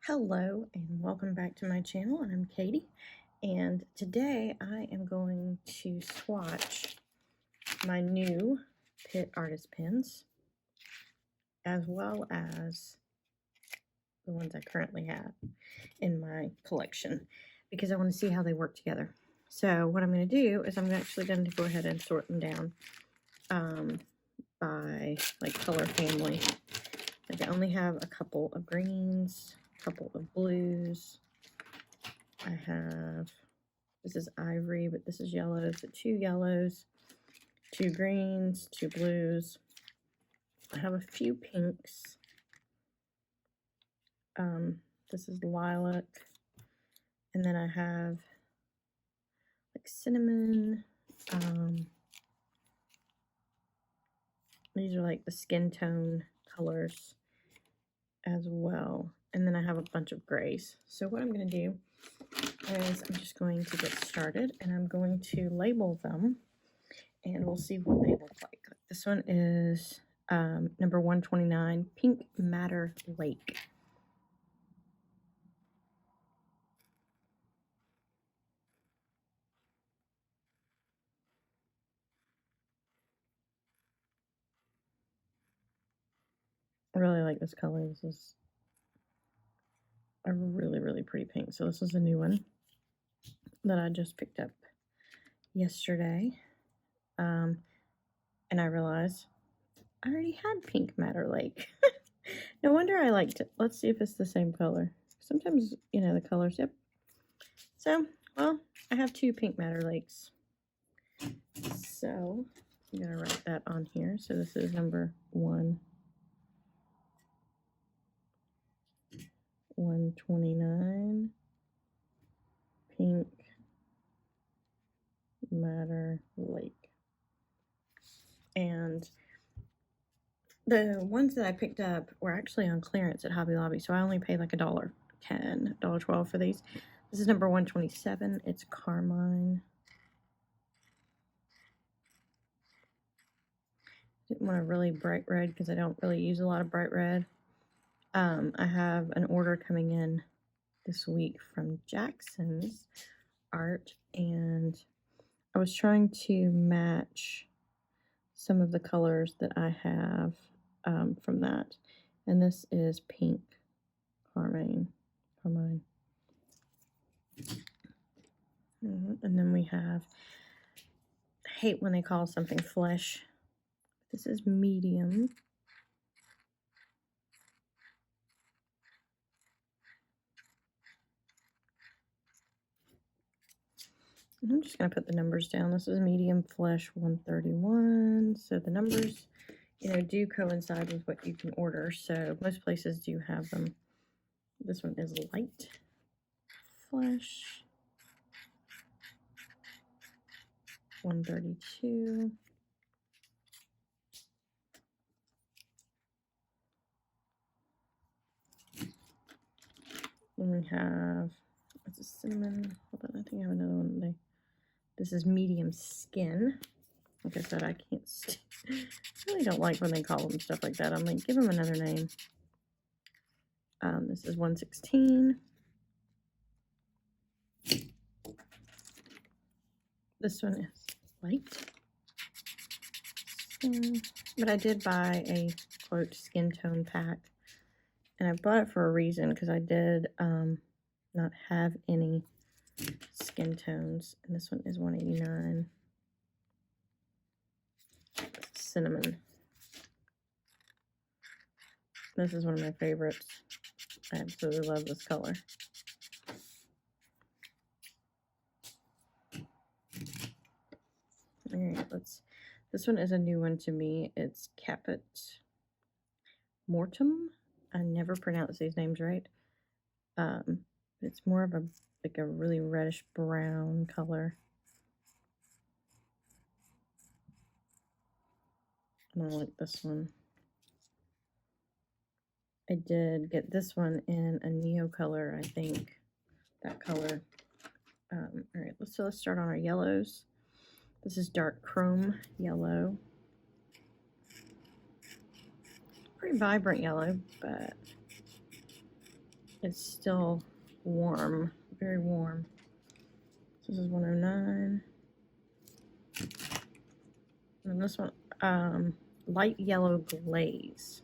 Hello and welcome back to my channel. I'm Katie, and today I am going to swatch my new Pitt artist pens as well as the ones I currently have in my collection because I want to see how they work together. So what I'm going to do is I'm actually going to go ahead and sort them down by like color family. Like I only have a couple of greens, a couple of blues. I have, this is ivory, but this is yellow, so 2 yellows, 2 greens, 2 blues. I have a few pinks. This is lilac, and then I have like cinnamon. These are like the skin tone colors as well. And then I have a bunch of grays. So what I'm going to do is I'm just going to get started and I'm going to label them and we'll see what they look like. This one is number 129, Pink Matter Lake. I really like this color. This is a really, really pretty pink. So this is a new one that I just picked up yesterday. And I realized I already had Pink Matter Lake. No wonder I liked it. Let's see if it's the same color. Sometimes, you know, the colors, yep. So, well, I have 2 Pink Matter Lakes. So, I'm going to write that on here. So this is number 129, Pink Matter Lake. And the ones that I picked up were actually on clearance at Hobby Lobby, so I only paid like $1.10, $1.12 for these. This is number 127. It's Carmine. Didn't want a really bright red because I don't really use a lot of bright red. I have an order coming in this week from Jackson's Art, and I was trying to match some of the colors that I have from that. And this is Pink Carmine. And then we have, I hate when they call something flesh. This is medium. And I'm just going to put the numbers down. This is medium flesh 131. So the numbers, you know, do coincide with what you can order. So most places do have them. This one is light flesh 132. Then we have, this is cinnamon. Hold on, I think I have another one today. This is medium skin. Like I said, I can't, I really don't like when they call them stuff like that. I'm like, give them another name. This is 116. This one is light skin, but I did buy a quote skin tone pack, and I bought it for a reason because I did not have any skin tones, and this one is 189. Cinnamon. This is one of my favorites. I absolutely love this color. All right, this one is a new one to me. It's Caput Mortem. I never pronounce these names right. It's more of a like a really reddish brown color. And I like this one. I did get this one in a neo color, I think. That color. All right, let's start on our yellows. This is dark chrome yellow. Pretty vibrant yellow, but it's still warm, very warm. This is 109. And this one, light yellow glaze.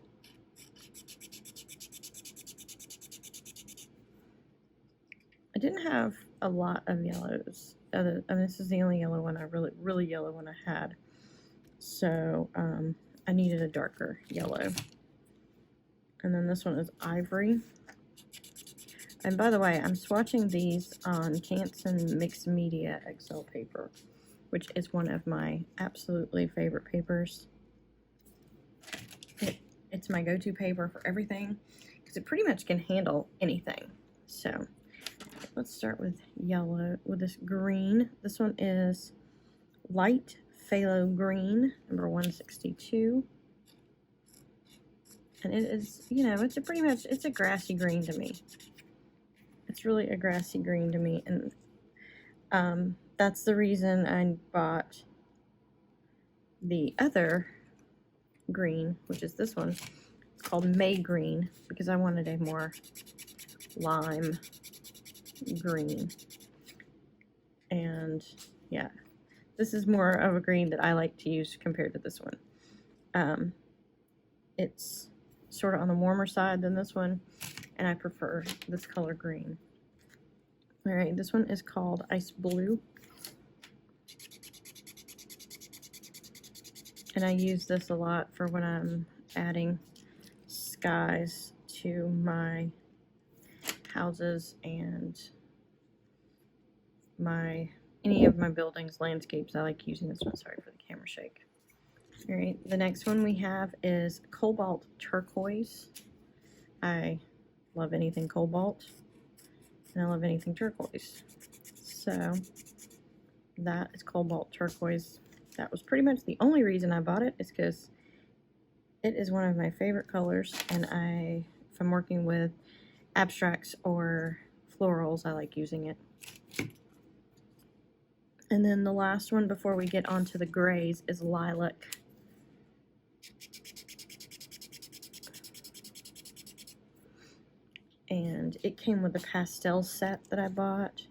I didn't have a lot of yellows. I mean, this is the only yellow one I really yellow one I had. So I needed a darker yellow. And then this one is ivory. And by the way, I'm swatching these on Canson Mixed Media XL paper, which is one of my absolutely favorite papers. It's my go-to paper for everything because it pretty much can handle anything. So let's start with yellow, with this green. This one is light phthalo green, number 162. And it is, you know, it's a grassy green to me. It's really a grassy green to me. And that's the reason I bought the other green, which is this one. It's called May Green because I wanted a more lime green. And yeah, this is more of a green that I like to use compared to this one. It's sort of on the warmer side than this one, and I prefer this color green. All right, this one is called Ice Blue. And I use this a lot for when I'm adding skies to my houses and any of my buildings, landscapes. I like using this one. Sorry for the camera shake. All right, the next one we have is Cobalt Turquoise. I love anything cobalt, and I love anything turquoise. So that is Cobalt Turquoise. That was pretty much the only reason I bought it, is because it is one of my favorite colors, and if I'm working with abstracts or florals, I like using it. And then the last one before we get onto the grays is Lilac. And it came with a pastel set that I bought.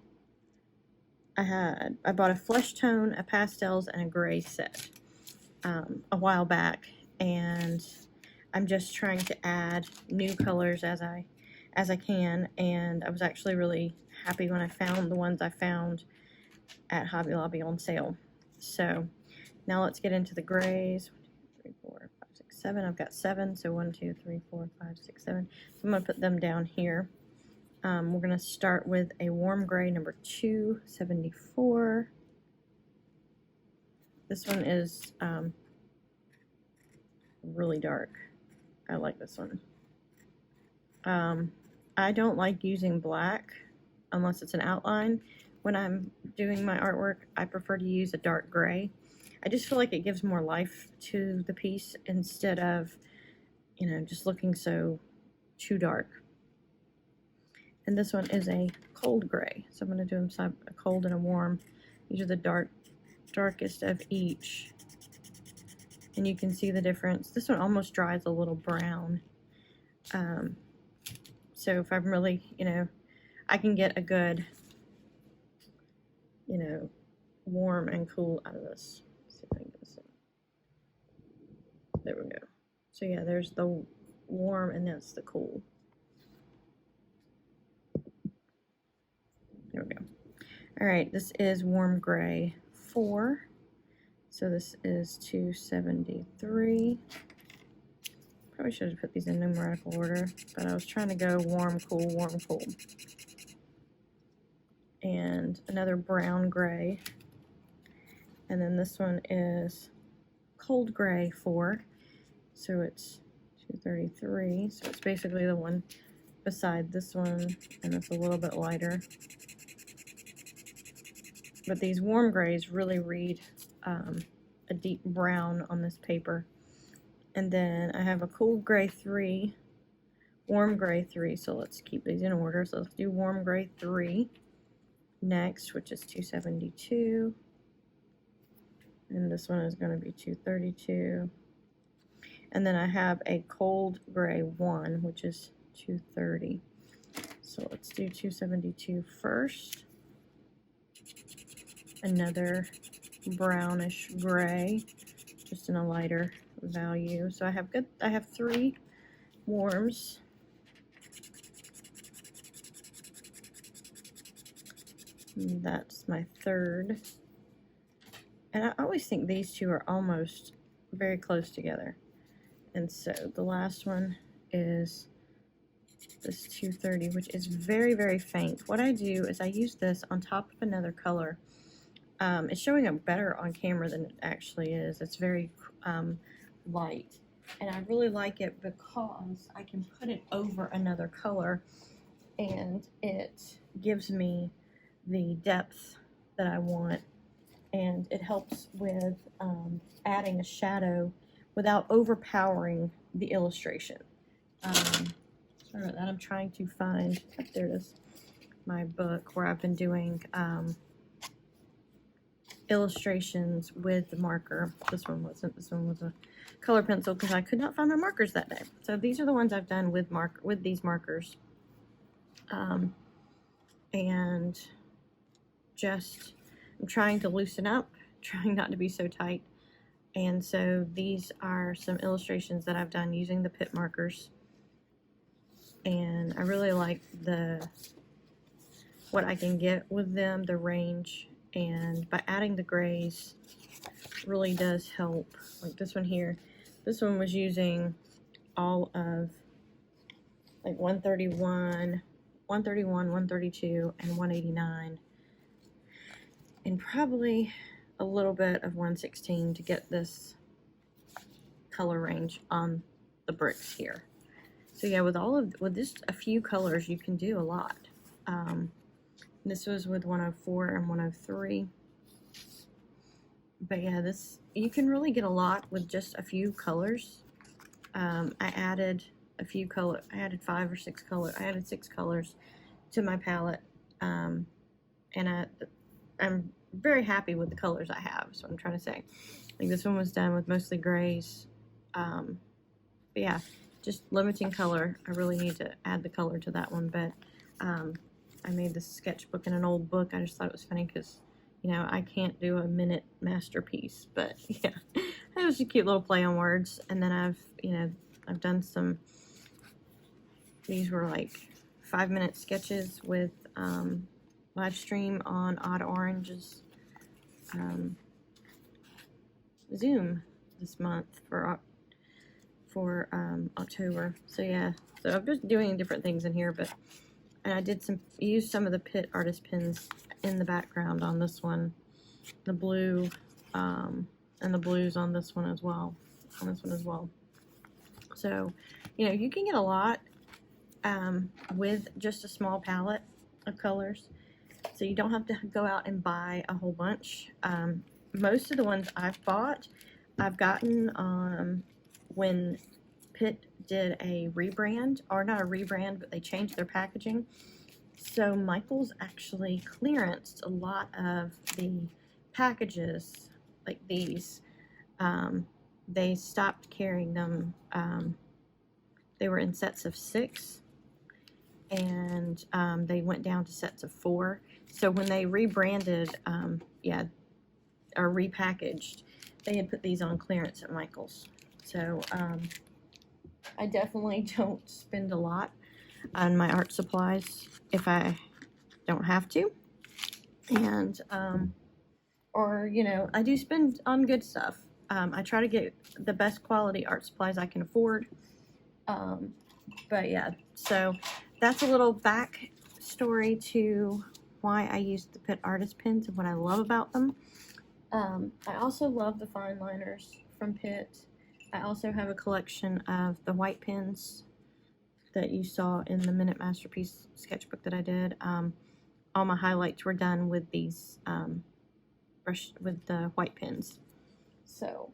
I bought a flesh tone, a pastels, and a gray set a while back, and I'm just trying to add new colors as I can. And I was actually really happy when I found the ones I found at Hobby Lobby on sale. So now let's get into the grays. 1, 2, 3, 4, 5, 6, 7. I've got 7, so 1, 2, 3, 4, 5, 6, 7. So I'm going to put them down here. We're going to start with a warm gray, number 274. This one is really dark. I like this one. I don't like using black unless it's an outline. When I'm doing my artwork, I prefer to use a dark gray. I just feel like it gives more life to the piece instead of, you know, just looking so too dark. And this one is a cold gray. So I'm going to do them side, a cold and a warm. These are the darkest of each. And you can see the difference. This one almost dries a little brown. So if I'm really, you know, I can get a good, you know, warm and cool out of this. Let's see if I can get this in. There we go. So yeah, there's the warm and that's the cool. There we go. All right, this is warm gray 4. So this is 273. Probably should have put these in numerical order, but I was trying to go warm, cool, warm, cool. And another brown gray. And then this one is cold gray 4. So it's 233. So it's basically the one beside this one, and it's a little bit lighter. But these warm grays really read a deep brown on this paper. And then I have a cool gray 3, warm gray 3. So let's keep these in order. So let's do warm gray 3 next, which is 272. And this one is going to be 232. And then I have a cold gray 1, which is 230. So let's do 272 first. Another brownish gray, just in a lighter value. So I have 3 warms. And that's my third. And I always think these two are almost very close together. And so the last one is this 230, which is very, very faint. What I do is I use this on top of another color. It's showing up better on camera than it actually is. It's very light. And I really like it because I can put it over another color and it gives me the depth that I want. And it helps with adding a shadow without overpowering the illustration. Sorry about that. I'm trying to find, there it is, my book where I've been doing illustrations with the marker. This one wasn't. This one was a color pencil because I could not find my markers that day. So these are the ones I've done with these markers. And just, I'm trying to loosen up, trying not to be so tight. And so these are some illustrations that I've done using the Pitt markers. And I really like what I can get with them, the range. And by adding the grays really does help. Like this one here, this one was using all of like 131, 132, and 189. And probably a little bit of 116 to get this color range on the bricks here. So yeah, with just a few colors, you can do a lot. This was with 104 and 103. But yeah, you can really get a lot with just a few colors. I added a few colors. I added 5 or 6 colors. I added 6 colors to my palette, and I'm very happy with the colors I have. So I'm trying to say, like this one was done with mostly grays. But yeah, just limiting color. I really need to add the color to that one, but I made this sketchbook in an old book. I just thought it was funny because, you know, I can't do a minute masterpiece, but yeah, it was a cute little play on words. And then I've done some, these were like 5-minute sketches with live stream on Odd Orange's Zoom this month for October. So yeah, so I'm just doing different things in here, and I used some of the Pitt artist pins in the background on this one, the blue, and the blues on this one as well, So, you know, you can get a lot with just a small palette of colors. So you don't have to go out and buy a whole bunch. Most of the ones I've bought, I've gotten when Pitt did a rebrand, or not a rebrand, but they changed their packaging. So Michael's actually clearanced a lot of the packages like these. They stopped carrying them. They were in sets of 6, and they went down to sets of 4. So when they rebranded, or repackaged, they had put these on clearance at Michael's. So I definitely don't spend a lot on my art supplies if I don't have to. And, or, you know, I do spend on good stuff. I try to get the best quality art supplies I can afford. But yeah, so that's a little back story to why I use the Pitt artist pins and what I love about them. I also love the fine liners from Pitt. I also have a collection of the white pens that you saw in the Minute Masterpiece sketchbook that I did. All my highlights were done with these with the white pens. So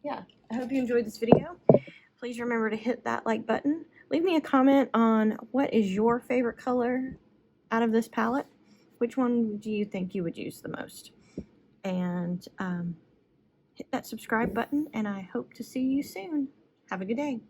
yeah, I hope you enjoyed this video. Please remember to hit that like button. Leave me a comment on what is your favorite color out of this palette. Which one do you think you would use the most? And hit that subscribe button, and I hope to see you soon. Have a good day.